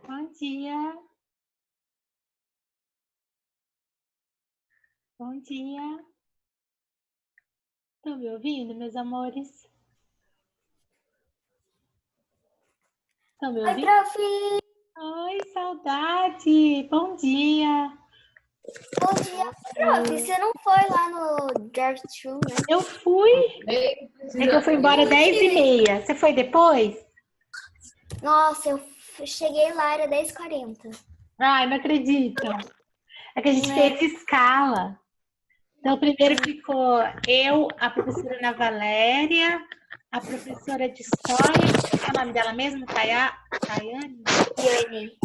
Bom dia. Bom dia. Estão me ouvindo, meus amores? Estão me Oi, ouvindo? prof. Oi, saudade. Bom dia. Bom dia, prof. Você não foi lá no drive-thru, né? Eu fui. É que eu fui embora 10h30. Você foi depois? Nossa, eu cheguei lá, era 10h40. Ai, não acredito. É que a gente fez escala. Então, primeiro ficou eu, a professora Ana Valéria, a professora de História, qual é o nome dela mesmo? Tayane? Yane.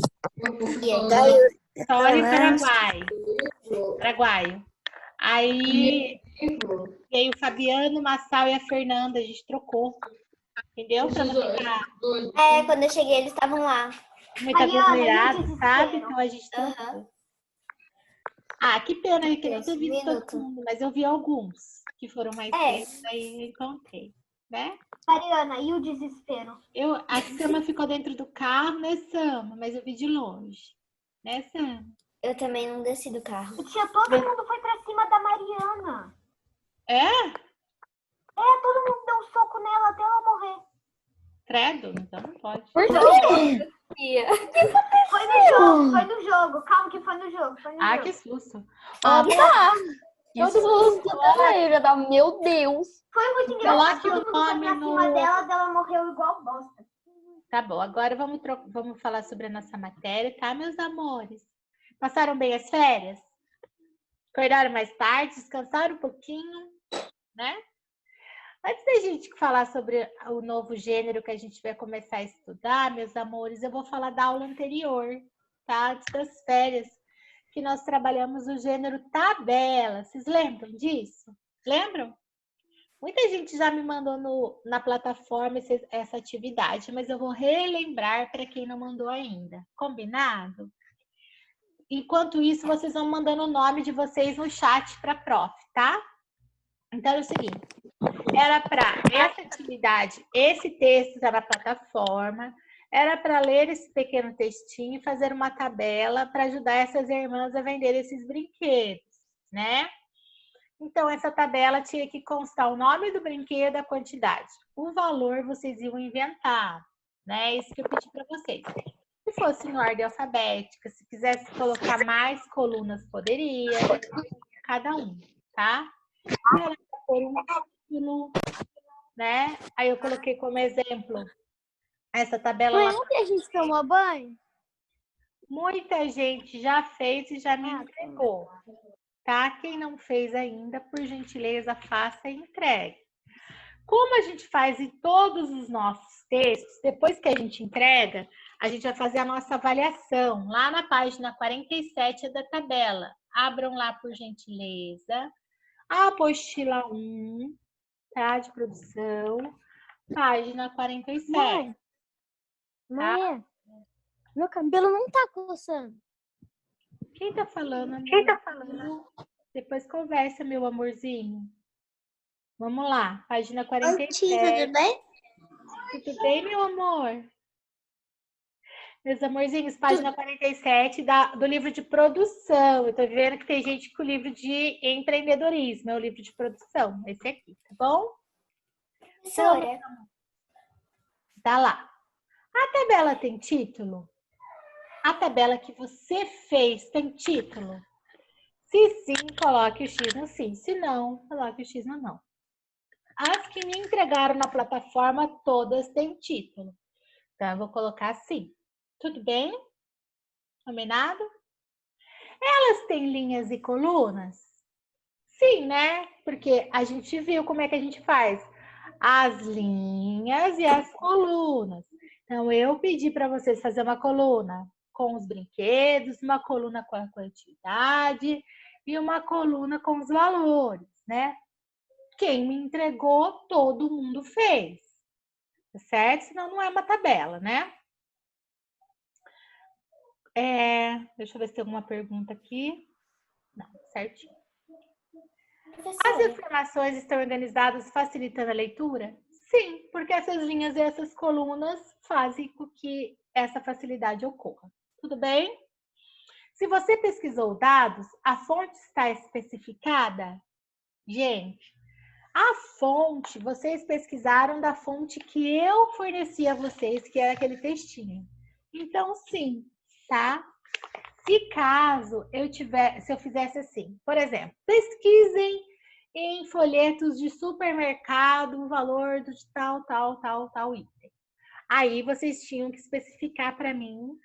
História e Paraguaio. Aí veio o Fabiano, o Massal e a Fernanda, a gente trocou. Entendeu? Pra não ficar Quando eu cheguei, eles estavam lá. muito aglomerado, sabe? Então a gente trocou. Ah, que pena que eu não ter visto todo mundo, mas eu vi alguns que foram mais cedo, aí eu encontrei, né? Mariana, e o desespero? A Sama ficou dentro do carro, né, Sama? Mas eu vi de longe, né, Sama? Eu também não desci do carro. Todo mundo foi pra cima da Mariana. É? Todo mundo deu um soco nela até ela morrer. Credo? Então não pode. Por quê? Foi no jogo. Calma que foi no jogo. Ah, que susto. Tá. Que Susto também, já dá, meu Deus. Foi muito engraçado. Coloque o nome pra cima no... dela morreu igual bosta. Tá bom, agora vamos falar sobre a nossa matéria, tá, meus amores? Passaram bem as férias? Acordaram mais tarde? Descansaram um pouquinho, né? Antes da gente falar sobre o novo gênero que a gente vai começar a estudar, meus amores, eu vou falar da aula anterior, tá? Antes das férias, que nós trabalhamos o gênero tabela. Vocês lembram disso? Lembram? Muita gente já me mandou na plataforma essa atividade, mas eu vou relembrar para quem não mandou ainda. Combinado? Enquanto isso, vocês vão mandando o nome de vocês no chat para a prof, tá? Então, é o seguinte. Era para essa atividade, esse texto está na plataforma, era para ler esse pequeno textinho e fazer uma tabela para ajudar essas irmãs a vender esses brinquedos, né? Então, essa tabela tinha que constar o nome do brinquedo, a quantidade. O valor vocês iam inventar, né? Isso que eu pedi para vocês. Se fosse em ordem alfabética, se quisesse colocar mais colunas, poderia, cada um, tá? Era para pôr um título, né? Aí eu coloquei como exemplo essa tabela lá. Foi que a gente tomou banho? Muita gente já fez e já me entregou, tá? Quem não fez ainda, por gentileza, faça e entregue. Como a gente faz em todos os nossos textos, depois que a gente entrega, a gente vai fazer a nossa avaliação lá na página 47 da tabela. Abram lá, por gentileza. A apostila 1, tá? De produção, página 47. Mãe, meu cabelo não tá coçando. Quem tá falando? Quem tá falando? Depois conversa, meu amorzinho. Vamos lá, página 47. Tudo bem? Tudo bem, meu amor? Meus amorzinhos, página 47 do livro de produção. Eu tô vendo que tem gente com o livro de empreendedorismo, é o livro de produção, esse aqui, tá bom? Professora. Tá lá. A tabela tem título? A tabela que você fez tem título? Se sim, coloque o X no sim. Se não, coloque o X no não. As que me entregaram na plataforma, todas têm título. Então, eu vou colocar assim. Tudo bem? Combinado? Elas têm linhas e colunas? Sim, né? Porque a gente viu como é que a gente faz as linhas e as colunas. Então, eu pedi para vocês fazer uma coluna com os brinquedos, uma coluna com a quantidade e uma coluna com os valores, né? Quem me entregou, todo mundo fez. Certo? Senão não é uma tabela, né? Deixa eu ver se tem alguma pergunta aqui. Não, certinho. As informações estão organizadas facilitando a leitura? Sim, porque essas linhas e essas colunas fazem com que essa facilidade ocorra. Tudo bem? Se você pesquisou dados, a fonte está especificada? Gente, a fonte, vocês pesquisaram da fonte que eu forneci a vocês, que era aquele textinho. Então, sim, tá? Se eu fizesse assim, por exemplo, pesquisem em folhetos de supermercado o valor de tal item. Aí vocês tinham que especificar para mim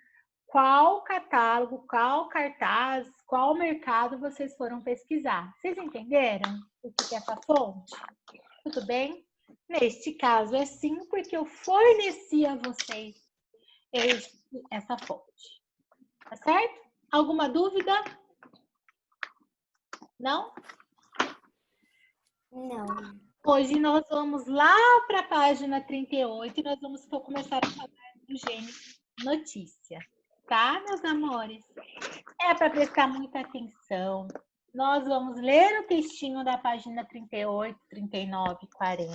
qual catálogo, qual cartaz, qual mercado vocês foram pesquisar. Vocês entenderam o que é essa fonte? Tudo bem? Neste caso é sim, porque eu forneci a vocês essa fonte. Tá certo? Alguma dúvida? Não? Não. Hoje nós vamos lá para a página 38 e nós vamos começar a falar do gênero notícia. Tá, meus amores? É para prestar muita atenção. Nós vamos ler o textinho da página 38, 39 e 40.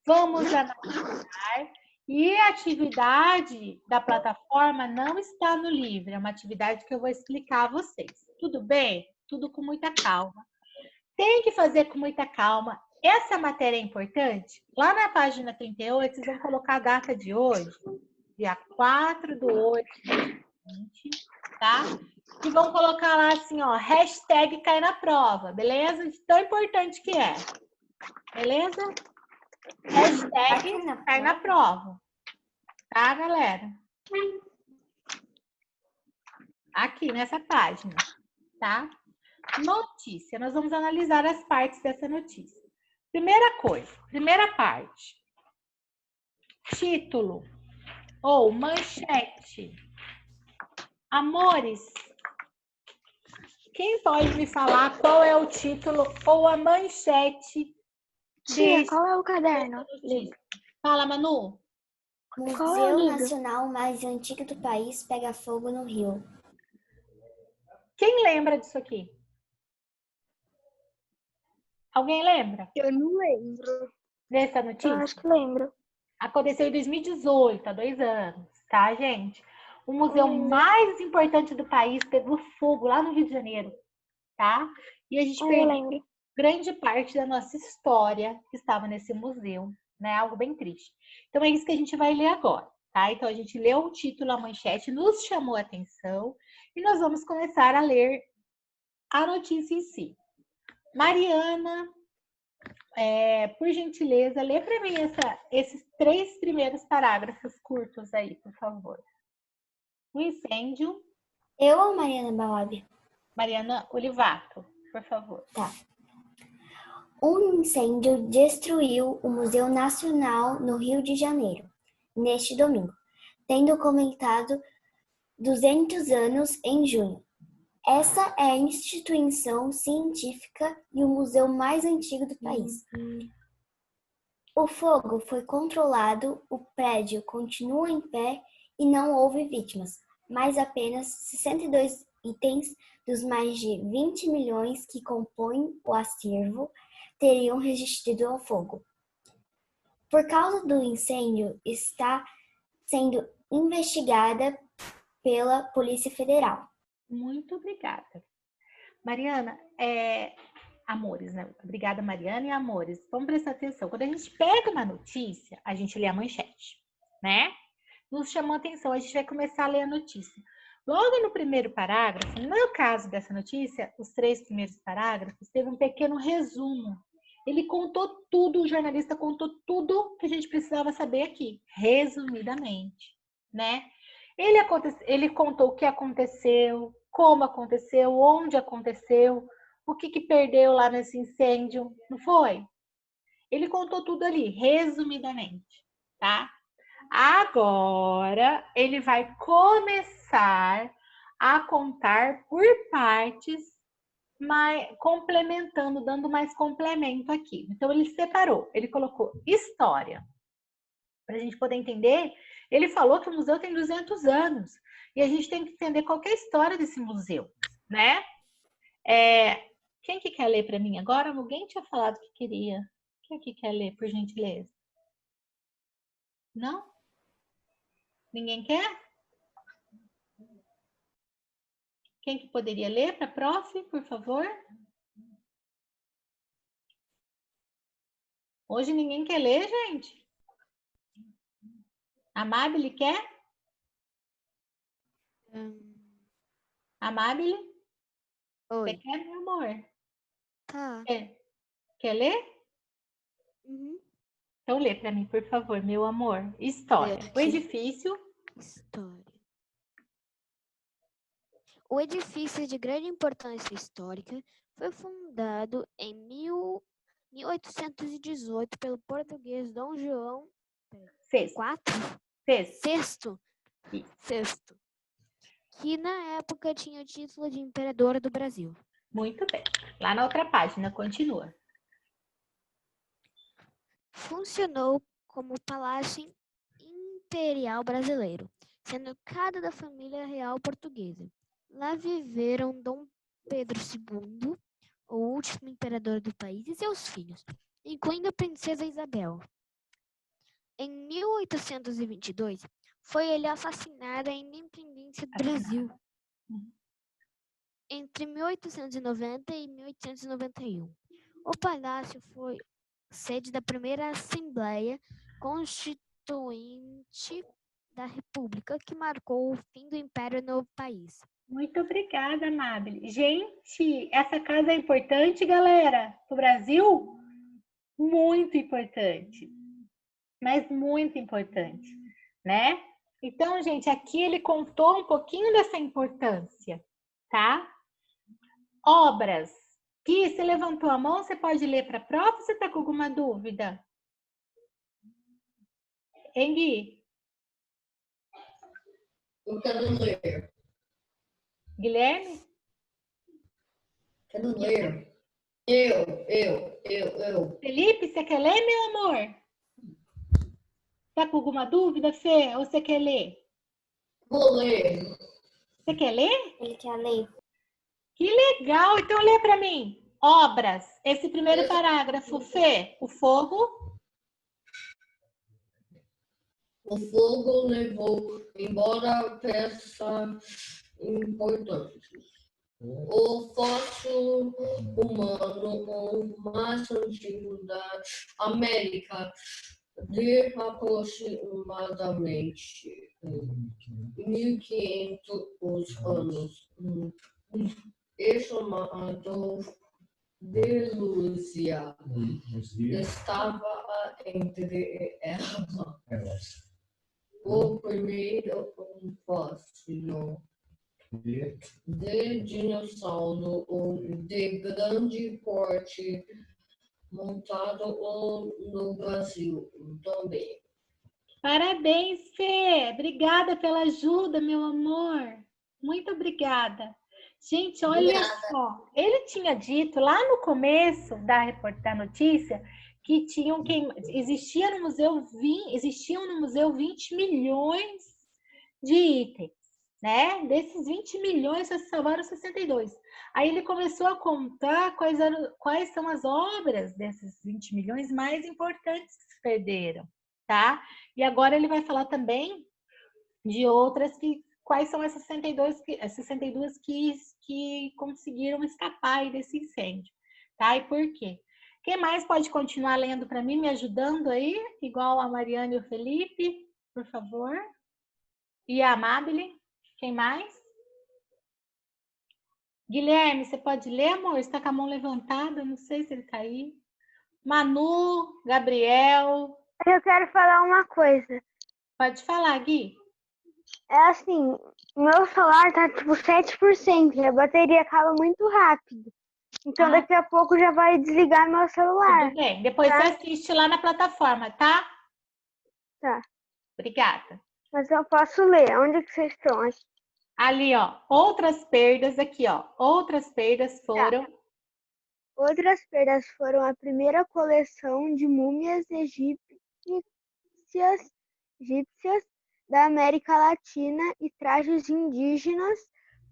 Vamos analisar. E a atividade da plataforma não está no livro. É uma atividade que eu vou explicar a vocês. Tudo bem? Tudo com muita calma. Tem que fazer com muita calma. Essa matéria é importante. Lá na página 38, vocês vão colocar a data de hoje, dia 4/8/2020, tá? E vão colocar lá assim, ó, hashtag cai na prova, beleza? De tão importante que é. Beleza? Hashtag cai na prova. Tá, galera? Aqui nessa página, tá? Notícia. Nós vamos analisar as partes dessa notícia. Primeira parte. Título ou manchete. Amores, quem pode me falar qual é o título ou a manchete? Tia, qual é o caderno? Fala, Manu. Qual é o Museu livro? Nacional mais antigo do país pega fogo no Rio. Quem lembra disso aqui? Alguém lembra Eu não lembro. dessa Eu notícia? acho que lembro. Aconteceu em 2018, há 2 anos, tá, gente? O museu mais importante do país pegou fogo lá no Rio de Janeiro, tá? E a gente Eu perdeu lembro. grande parte da nossa história que estava nesse museu, né? Algo bem triste. Então é isso que a gente vai ler agora, tá? Então a gente leu o título, a manchete, nos chamou a atenção e nós vamos começar a ler a notícia em si. Mariana, por gentileza, lê para mim esses 3 primeiros parágrafos curtos aí, por favor. O incêndio. Eu ou Mariana Balab? Mariana Olivato, por favor. Tá. Um incêndio destruiu o Museu Nacional no Rio de Janeiro, neste domingo, tendo comentado 200 anos em junho. Essa é a instituição científica e o museu mais antigo do país. O fogo foi controlado, o prédio continua em pé e não houve vítimas, mas apenas 62 itens dos mais de 20 milhões que compõem o acervo teriam resistido ao fogo. Por causa do incêndio, está sendo investigada pela Polícia Federal. Muito obrigada. Mariana, amores, né? Obrigada, Mariana e amores. Vamos prestar atenção. Quando a gente pega uma notícia, a gente lê a manchete, né? Nos chamou a atenção, a gente vai começar a ler a notícia. Logo no primeiro parágrafo, no caso dessa notícia, os 3 primeiros parágrafos, teve um pequeno resumo. Ele contou tudo, o jornalista contou tudo que a gente precisava saber aqui, resumidamente, né? Ele contou o que aconteceu, como aconteceu, onde aconteceu, o que perdeu lá nesse incêndio, não foi? Ele contou tudo ali, resumidamente, tá? Agora, ele vai começar a contar por partes, complementando, dando mais complemento aqui. Então, ele separou, ele colocou história. Para a gente poder entender, ele falou que o museu tem 200 anos. E a gente tem que entender qual que é a história desse museu, né? Quem que quer ler para mim agora? Alguém tinha falado que queria. Quem que quer ler, por gentileza? Não? Ninguém quer? Quem que poderia ler para a prof, por favor? Hoje ninguém quer ler, gente? Amabile quer? Amabile? Você Oi. quer, meu amor? Tá. Quer ler? Uhum. Então lê para mim, por favor, meu amor. História. Ler O aqui. edifício. História. O edifício de grande importância histórica foi fundado em 1818 pelo português Dom João Sexto. IV, Sexto. sexto, que na época tinha o título de imperador do Brasil. Muito bem. Lá na outra página, continua. Funcionou como Palácio Imperial Brasileiro, sendo casa da família real portuguesa. Lá viveram Dom Pedro II, o último imperador do país, e seus filhos, incluindo a princesa Isabel. Em 1822, foi ele assassinado em independência do Brasil. Entre 1890 e 1891, o palácio foi sede da primeira Assembleia Constituinte da República, que marcou o fim do Império no país. Muito obrigada, Amabile. Gente, essa casa é importante, galera. O Brasil, muito importante. Mas muito importante, né? Então, gente, aqui ele contou um pouquinho dessa importância, tá? Obras. Gui, você levantou a mão, você pode ler para a prof ou você está com alguma dúvida? Hein, Gui? Eu quero ler. Guilherme? Quero ler. Eu. Felipe, você quer ler, meu amor? Tá com alguma dúvida, Fê? Ou você quer ler? Vou ler. Você quer ler? Ele quer ler. Que legal! Então lê para mim. Obras. Esse primeiro parágrafo, Fê. O fogo. O fogo levou embora peças importantes. O fóssil humano, o mais antigo da América, de aproximadamente 1.500 anos, é chamado de Lúcia, estava entre elas. O primeiro fóssil de dinossauro de grande porte montado no Brasil também. Parabéns, Fê. Obrigada pela ajuda, meu amor. Muito obrigada. Gente, olha só. Ele tinha dito lá no começo da notícia que existiam no museu 20 milhões de itens, né? Desses 20 milhões, só se salvaram 62. Aí ele começou a contar quais são as obras desses 20 milhões mais importantes que se perderam, tá? E agora ele vai falar também de outras quais são essas 62 que conseguiram escapar aí desse incêndio, tá? E por quê? Quem mais pode continuar lendo para mim, me ajudando aí? Igual a Mariana e o Felipe, por favor. E a Amabile? Quem mais? Guilherme, você pode ler, amor? Você está com a mão levantada, não sei se ele está aí. Manu, Gabriel. Eu quero falar uma coisa. Pode falar, Gui. É assim, meu celular tá tipo 7% e a bateria acaba muito rápido. Então daqui a pouco já vai desligar meu celular. Tudo bem. Depois tá? você assiste lá na plataforma, tá? Tá. Obrigada. Mas eu posso ler. Onde que vocês estão? Aqui. Ali, ó. Outras perdas aqui, ó. Outras perdas foram... Outras perdas foram a primeira coleção de múmias egípcias da América Latina e trajes indígenas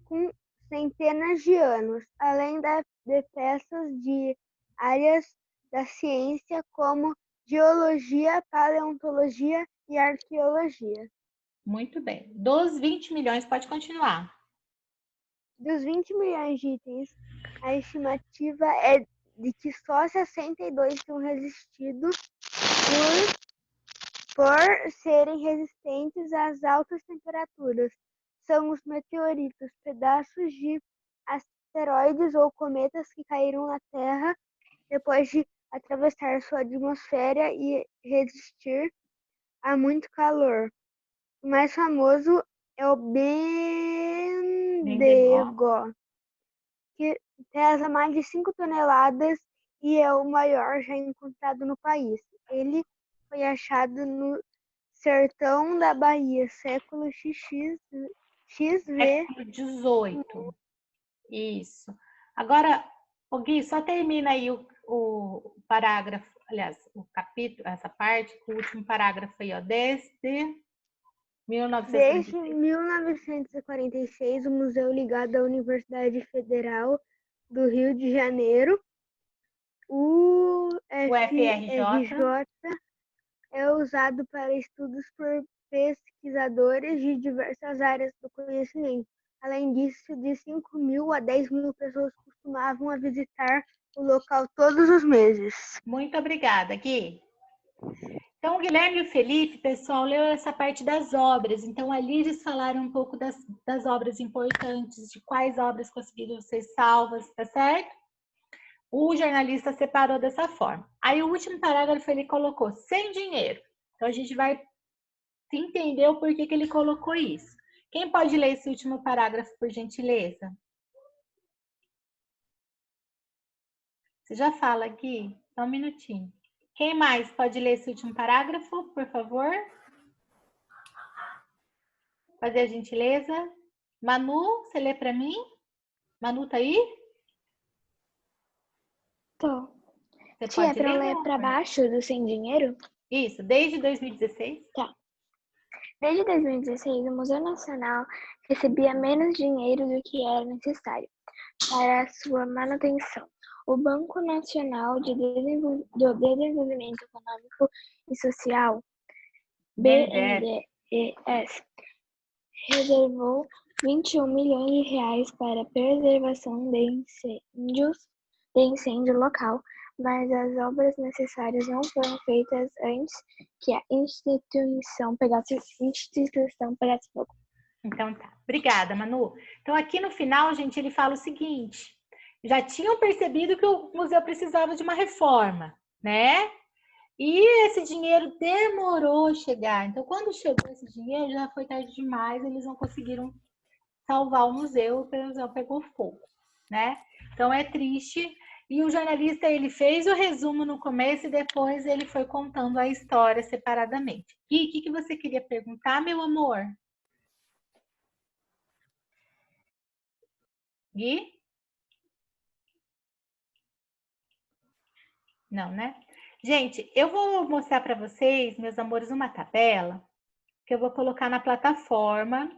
com centenas de anos, além de peças de áreas da ciência como geologia, paleontologia e arqueologia. Muito bem. Dos 20 milhões, pode continuar. Dos 20 milhões de itens, a estimativa é de que só 62 tenham resistido por serem resistentes às altas temperaturas. São os meteoritos, pedaços de asteroides ou cometas que caíram na Terra depois de atravessar sua atmosfera e resistir a muito calor. O mais famoso é o Bendigo, que pesa mais de 5 toneladas e é o maior já encontrado no país. Ele foi achado no sertão da Bahia, século XV. Século 18. Isso. Agora, ô Gui, só termina aí o parágrafo, aliás, o capítulo, essa parte, o último parágrafo aí, ó. Desde 1946, o museu ligado à Universidade Federal do Rio de Janeiro, o UFRJ, é usado para estudos por pesquisadores de diversas áreas do conhecimento. Além disso, de 5.000 a 10.000 pessoas costumavam a visitar o local todos os meses. Muito obrigada, Gui. Então, o Guilherme e o Felipe, pessoal, leu essa parte das obras. Então, ali eles falaram um pouco das obras importantes, de quais obras conseguiram ser salvas, tá certo? O jornalista separou dessa forma. Aí, o último parágrafo, ele colocou sem dinheiro. Então, a gente vai entender o porquê que ele colocou isso. Quem pode ler esse último parágrafo, por gentileza? Você já fala, Gui? Só um minutinho. Quem mais pode ler esse último parágrafo, por favor? Fazer a gentileza. Manu, você lê para mim? Manu, tá aí? Tô. Você Tia, pode pra eu ler, ler meu pra amor? baixo do Sem Dinheiro? Isso, desde 2016? Desde 2016, o Museu Nacional recebia menos dinheiro do que era necessário para a sua manutenção. O Banco Nacional de Desenvolvimento Econômico e Social, BNDES, reservou 21 milhões de reais para preservação de incêndio local, mas as obras necessárias não foram feitas antes que a instituição pegasse fogo. Então tá. Obrigada, Manu. Então aqui no final, gente, ele fala o seguinte: já tinham percebido que o museu precisava de uma reforma, né? E esse dinheiro demorou a chegar. Então, quando chegou esse dinheiro, já foi tarde demais, eles não conseguiram salvar o museu pegou fogo, né? Então é triste. E o jornalista, ele fez o resumo no começo e depois ele foi contando a história separadamente. Gui, o que você queria perguntar, meu amor? Gui? Não, né? Gente, eu vou mostrar para vocês, meus amores, uma tabela que eu vou colocar na plataforma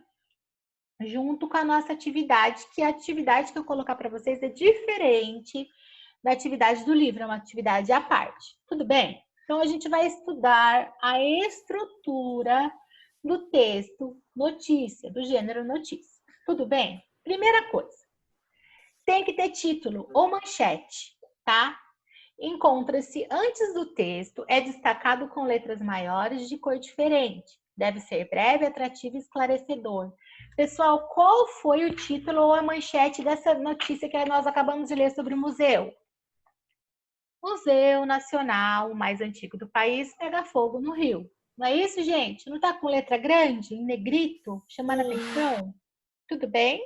junto com a nossa atividade, que a atividade que eu colocar para vocês é diferente da atividade do livro, é uma atividade à parte. Tudo bem? Então, a gente vai estudar a estrutura do texto notícia, do gênero notícia. Tudo bem? Primeira coisa, tem que ter título ou manchete, tá? Encontra-se antes do texto, é destacado com letras maiores de cor diferente. Deve ser breve, atrativo e esclarecedor. Pessoal, qual foi o título ou a manchete dessa notícia que nós acabamos de ler sobre o museu? Museu Nacional, o mais antigo do país, pega fogo no Rio. Não é isso, gente? Não tá com letra grande, em negrito, chamando a atenção? Tudo bem?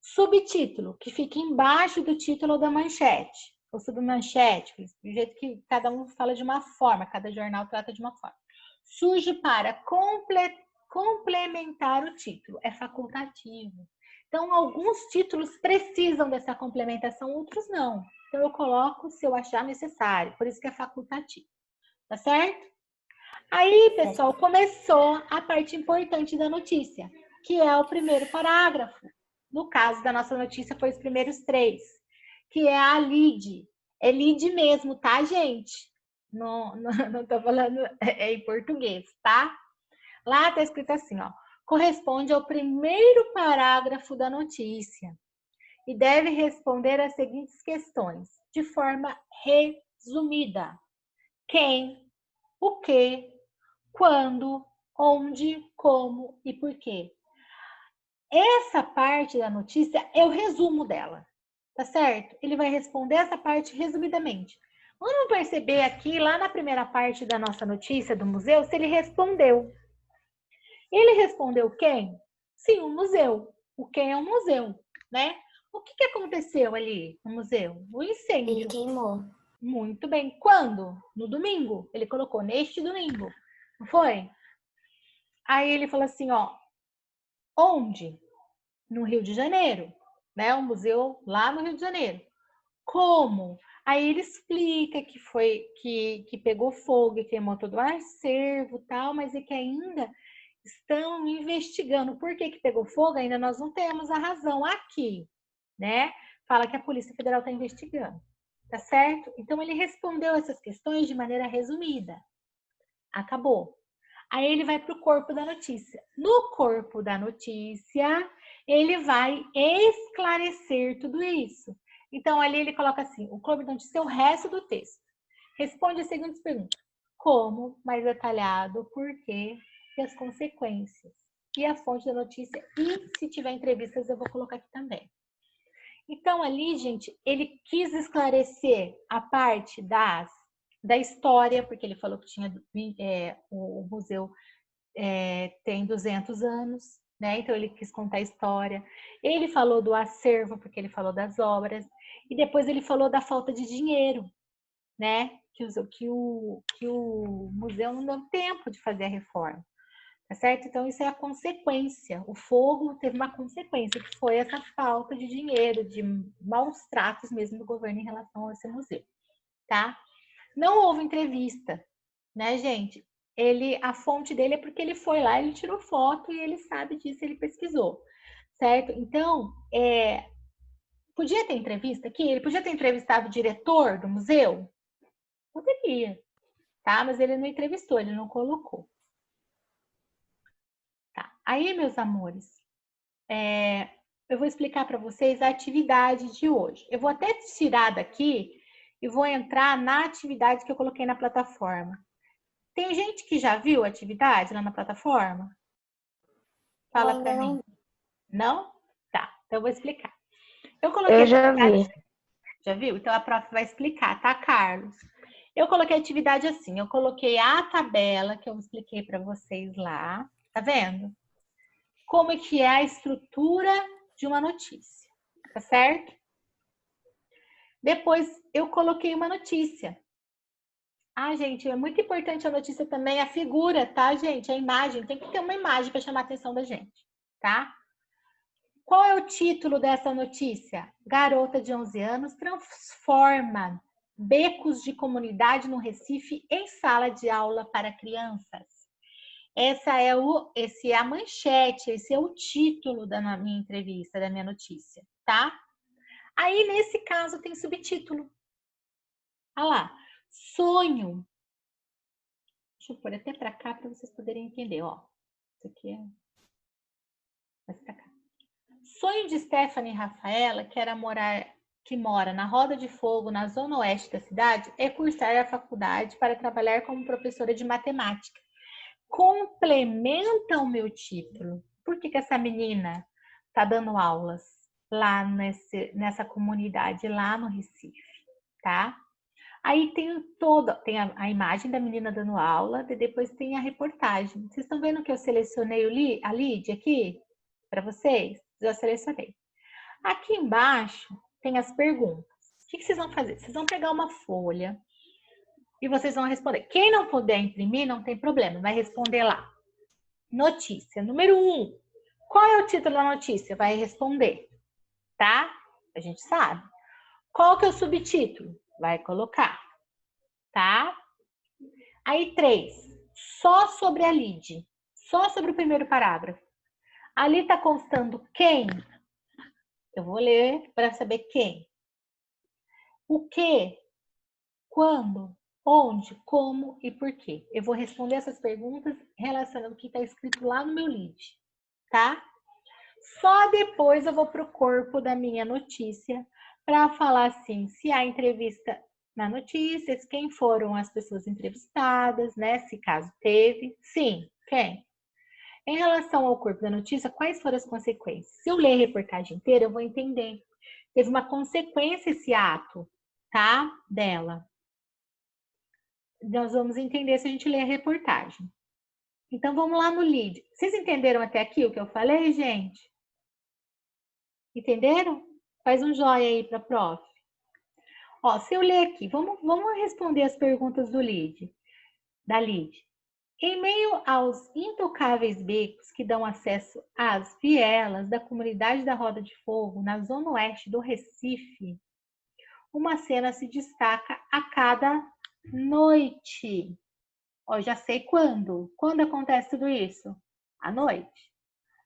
Subtítulo, que fica embaixo do título da manchete. Ou submanchete, do jeito que cada um fala de uma forma, cada jornal trata de uma forma. Surge para complementar o título, é facultativo. Então, alguns títulos precisam dessa complementação, outros não. Então, eu coloco se eu achar necessário, por isso que é facultativo. Tá certo? Aí, pessoal, começou a parte importante da notícia, que é o primeiro parágrafo. No caso da nossa notícia, foi os primeiros 3, que é a lead. É lead mesmo, tá, gente? Não tô falando em português, tá? Lá está escrito assim, ó. Corresponde ao primeiro parágrafo da notícia e deve responder as seguintes questões, de forma resumida. Quem, o que, quando, onde, como e por quê. Essa parte da notícia é o resumo dela, tá certo? Ele vai responder essa parte resumidamente. Vamos perceber aqui, lá na primeira parte da nossa notícia do museu, se ele respondeu. Ele respondeu quem? Sim, o museu. O quem é o museu, né? O que aconteceu ali no museu? O incêndio. Ele queimou. Muito bem. Quando? No domingo. Ele colocou neste domingo. Não foi? Aí ele falou assim, ó. Onde? No Rio de Janeiro, né? Um museu lá no Rio de Janeiro. Como? Aí ele explica que foi que pegou fogo e queimou todo o acervo e tal, mas é que ainda estão investigando por que pegou fogo, ainda nós não temos a razão aqui, né? Fala que a Polícia Federal está investigando, tá certo? Então ele respondeu essas questões de maneira resumida. Acabou. Aí ele vai para o corpo da notícia. No corpo da notícia, ele vai esclarecer tudo isso. Então, ali ele coloca assim, o corpo da notícia é o resto do texto. Responde as seguintes perguntas. Como, mais detalhado, por quê e as consequências. E a fonte da notícia. E se tiver entrevistas, eu vou colocar aqui também. Então, ali, gente, ele quis esclarecer a parte da história, porque ele falou que tinha o museu tem 200 anos, né? Então ele quis contar a história. Ele falou do acervo, porque ele falou das obras, e depois ele falou da falta de dinheiro, né? Que o museu não deu tempo de fazer a reforma, tá certo? Então isso é a consequência. O fogo teve uma consequência, que foi essa falta de dinheiro, de maus tratos mesmo do governo em relação a esse museu, tá? Não houve entrevista, né, gente? A fonte dele é porque ele foi lá, ele tirou foto e ele sabe disso, ele pesquisou, certo? Então, podia ter entrevista aqui? Ele podia ter entrevistado o diretor do museu? Poderia, tá? Mas ele não entrevistou, ele não colocou. Tá. Aí, meus amores, eu vou explicar para vocês a atividade de hoje. Eu vou até tirar daqui e vou entrar na atividade que eu coloquei na plataforma. Tem gente que já viu a atividade lá na plataforma? Fala para mim. Não? Tá, então eu vou explicar. Eu já vi. Já viu? Então a prof vai explicar, tá, Carlos? Eu coloquei a atividade assim, eu coloquei a tabela que eu expliquei para vocês lá, tá vendo? Como é que é a estrutura de uma notícia, tá certo? Depois eu coloquei uma notícia. Ah, gente, é muito importante a notícia também, a figura, tá, gente? A imagem, tem que ter uma imagem para chamar a atenção da gente, tá? Qual é o título dessa notícia? Garota de 11 anos transforma becos de comunidade no Recife em sala de aula para crianças. Esse é a manchete, esse é o título da minha entrevista, da minha notícia, tá? Aí, nesse caso, tem subtítulo. Olha lá. Sonho. Deixa eu pôr até para cá para vocês poderem entender, ó. Isso aqui é... Vai pra cá. Sonho de Stephanie Rafaela, que mora na Roda de Fogo, na zona oeste da cidade, é cursar a faculdade para trabalhar como professora de matemática. Complementa o meu título. Por que essa menina está dando aulas lá nessa comunidade, lá no Recife, tá? Aí tem a imagem da menina dando aula, e depois tem a reportagem. Vocês estão vendo que eu selecionei a Lídia aqui para vocês? Já selecionei. Aqui embaixo tem as perguntas. O que vocês vão fazer? Vocês vão pegar uma folha e vocês vão responder. Quem não puder imprimir, não tem problema, vai responder lá. Notícia número 1. Qual é o título da notícia? Vai responder, tá? A gente sabe. Qual que é o subtítulo? Vai colocar, tá? Aí 3. Só sobre a lead. Só sobre o primeiro parágrafo. Ali tá constando quem? Eu vou ler para saber quem. O que? Quando? Onde, como e por quê? Eu vou responder essas perguntas relacionando o que está escrito lá no meu lead, tá? Só depois eu vou para o corpo da minha notícia para falar assim, se há entrevista na notícia, quem foram as pessoas entrevistadas, né? Se caso teve. Sim, quem? Em relação ao corpo da notícia, quais foram as consequências? Se eu ler a reportagem inteira, eu vou entender. Teve uma consequência esse ato, tá? Dela. Nós vamos entender se a gente ler a reportagem. Então, vamos lá no lead. Vocês entenderam até aqui o que eu falei, gente? Entenderam? Faz um joinha aí para a prof. Ó, se eu ler aqui, vamos responder as perguntas do lead, da lead. Em meio aos intocáveis becos que dão acesso às vielas da comunidade da Roda de Fogo, na zona oeste do Recife, uma cena se destaca a cada noite. Ó, já sei quando. Quando acontece tudo isso? À noite.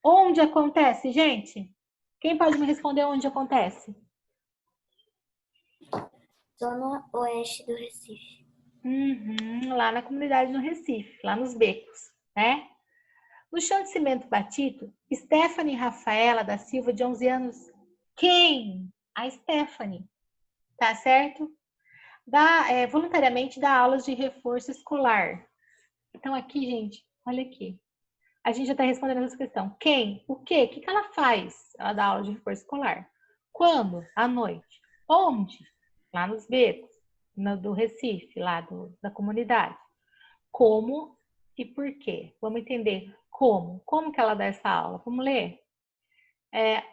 Onde acontece, gente? Quem pode me responder onde acontece? Zona Oeste do Recife. Lá na comunidade no Recife, lá nos becos, né? No chão de cimento batido, Stephanie Rafaela da Silva, de 11 anos. Quem? A Stephanie, tá certo? Voluntariamente dá aulas de reforço escolar. Então aqui, gente, olha aqui. A gente já está respondendo essa questão. Quem? O quê? O que ela faz? Ela dá aula de reforço escolar. Quando? À noite. Onde? Lá nos becos, do Recife, lá da comunidade. Como e por quê? Vamos entender como. Como que ela dá essa aula? Vamos ler?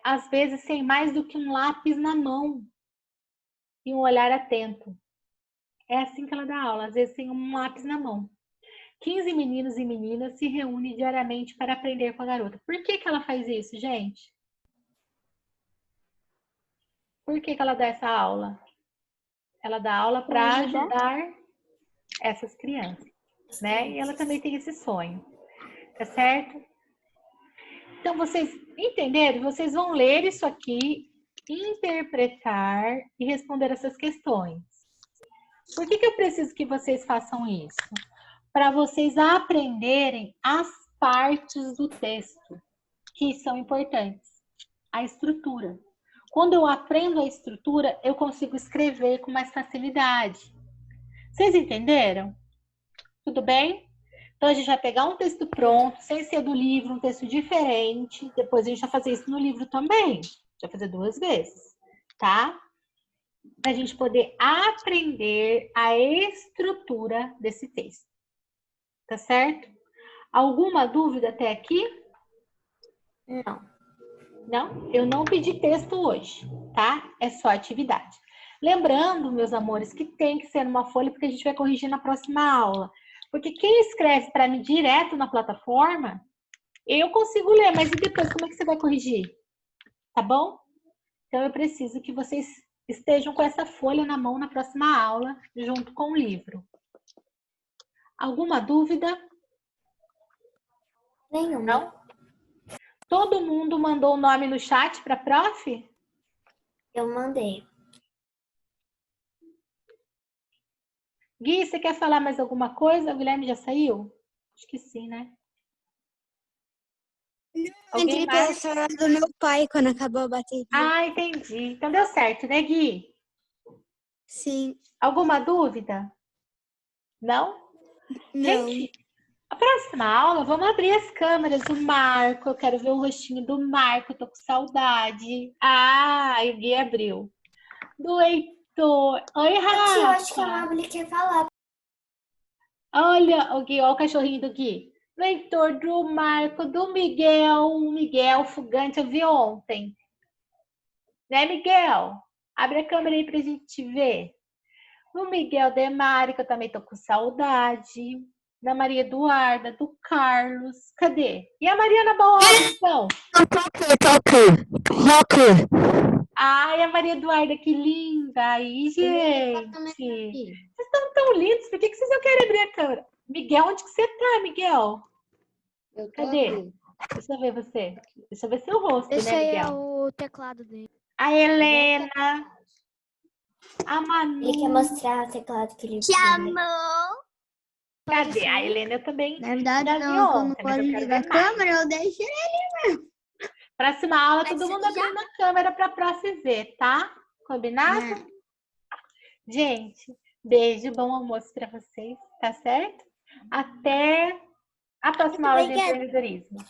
Às vezes sem mais do que um lápis na mão e um olhar atento. É assim que ela dá aula, às vezes sem um lápis na mão. 15 meninos e meninas se reúnem diariamente para aprender com a garota. Por que ela faz isso, gente? Por que ela dá essa aula? Ela dá aula para ajudar essas crianças, né? E ela também tem esse sonho, tá certo? Então, vocês entenderam? Vocês vão ler isso aqui, interpretar e responder essas questões. Por que eu preciso que vocês façam isso? Para vocês aprenderem as partes do texto que são importantes. A estrutura. Quando eu aprendo a estrutura, eu consigo escrever com mais facilidade. Vocês entenderam? Tudo bem? Então, a gente vai pegar um texto pronto, sem ser do livro, um texto diferente. Depois a gente vai fazer isso no livro também. Vai fazer 2 vezes, tá? Para a gente poder aprender a estrutura desse texto. Tá certo? Alguma dúvida até aqui? Não. Não? Eu não pedi texto hoje, tá? É só atividade. Lembrando, meus amores, que tem que ser numa folha, porque a gente vai corrigir na próxima aula. Porque quem escreve para mim direto na plataforma, eu consigo ler, mas e depois como é que você vai corrigir? Tá bom? Então eu preciso que vocês estejam com essa folha na mão na próxima aula, junto com o livro. Alguma dúvida? Nenhuma. Não? Todo mundo mandou o nome no chat para a prof? Eu mandei. Gui, você quer falar mais alguma coisa? O Guilherme já saiu? Acho que sim, né? Entrei pela celular do meu pai quando acabou a bateria. Ah, entendi. Então deu certo, né, Gui? Sim. Alguma dúvida? Não? Não. Gente, a próxima aula, vamos abrir as câmeras do Marco. Eu quero ver o rostinho do Marco, eu tô com saudade. Ah, o Gui abriu. Do Heitor. Oi, Rafa. Eu acho que a Mabel quer falar. Olha, o Gui, olha o cachorrinho do Gui. Do Heitor, do Marco, do Miguel. O Miguel Fugante eu vi ontem. Né, Miguel? Abre a câmera aí pra gente ver. O Miguel Demari, que eu também tô com saudade. Da Maria Eduarda, do Carlos. Cadê? E a Mariana Borges, então? Ai, a Maria Eduarda, que linda. Aí, gente. Vocês estão tão lindos. Por que vocês não querem abrir a câmera? Miguel, onde que você tá, Miguel? Cadê? Aqui. Deixa eu ver você. Deixa eu ver seu rosto, Esse né, aí Miguel? é o teclado dele. A Helena. A Manu. Ele quer mostrar o teclado que ele Amor. Cadê? A Helena eu também Na verdade, já vi não, quando ontem, mas pode eu quero ligar a ver mais. câmera, eu deixo ele. Próxima aula, todo mundo abrindo a câmera para a Prof ver, tá? Combinado? Gente, beijo, bom almoço para vocês, tá certo? Até a próxima aula de empreendedorismo.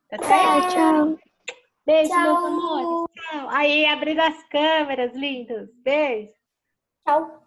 Tá certo? Tchau. Beijo, Tchau. meus amores. Tchau. Aí, abrindo as câmeras, lindos. Beijo. Tchau.